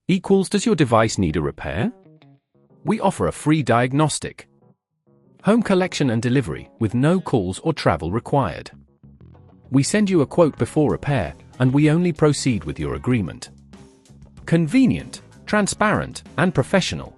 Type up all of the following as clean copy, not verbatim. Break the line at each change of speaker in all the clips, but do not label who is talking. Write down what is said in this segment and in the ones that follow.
equals does your device need a repair? We offer a free diagnostic. Home collection and delivery with no calls or travel required. We send you a quote before repair, and we only proceed with your agreement. Convenient, transparent, and professional.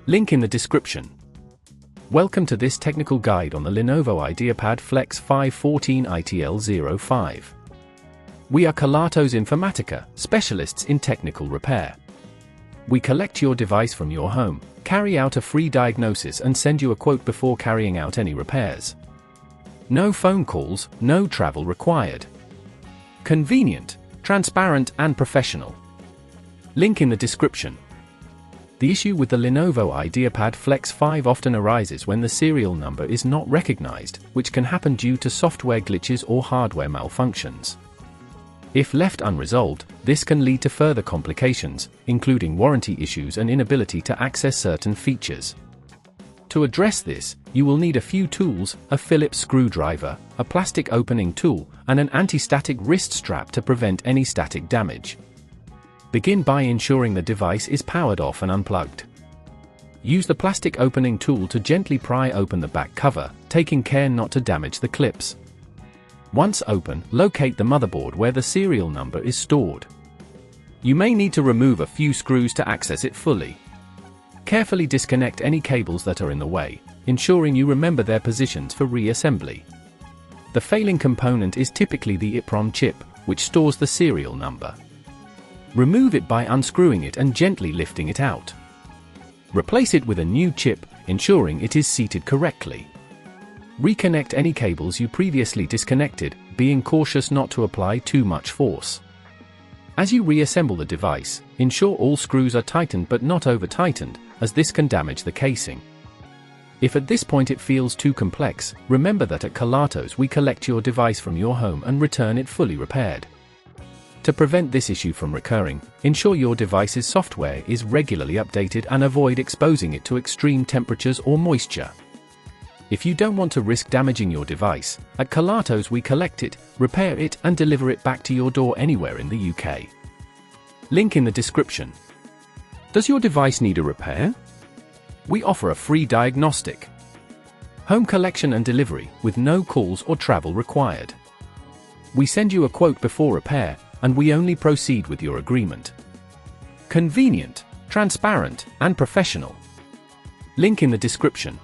Link in the description. Welcome to this technical guide on the Lenovo IdeaPad Flex 514 ITL05. We are Kelatos Informatica, specialists in technical repair. We collect your device from your home, carry out a free diagnosis and send you a quote before carrying out any repairs. No phone calls, no travel required. Convenient, transparent and professional. Link in the description. The issue with the Lenovo IdeaPad Flex 5 often arises when the serial number is not recognized, which can happen due to software glitches or hardware malfunctions. If left unresolved, this can lead to further complications, including warranty issues and inability to access certain features. To address this, you will need a few tools: a Phillips screwdriver, a plastic opening tool, and an anti-static wrist strap to prevent any static damage. Begin by ensuring the device is powered off and unplugged. Use the plastic opening tool to gently pry open the back cover, taking care not to damage the clips. Once open, locate the motherboard where the serial number is stored. You may need to remove a few screws to access it fully. Carefully disconnect any cables that are in the way, ensuring you remember their positions for reassembly. The failing component is typically the EEPROM chip, which stores the serial number. Remove it by unscrewing it and gently lifting it out. Replace it with a new chip, ensuring it is seated correctly. Reconnect any cables you previously disconnected, being cautious not to apply too much force. As you reassemble the device, ensure all screws are tightened but not over-tightened, as this can damage the casing. If at this point it feels too complex, remember that at Kelatos we collect your device from your home and return it fully repaired. To prevent this issue from recurring, ensure your device's software is regularly updated and avoid exposing it to extreme temperatures or moisture. If you don't want to risk damaging your device, at Kelatos we collect it, repair it and deliver it back to your door anywhere in the UK. Link in the description. Does your device need a repair? We offer a free diagnostic. Home collection and delivery with no calls or travel required. We send you a quote before repair, and we only proceed with your agreement. Convenient, transparent, and professional. Link in the description.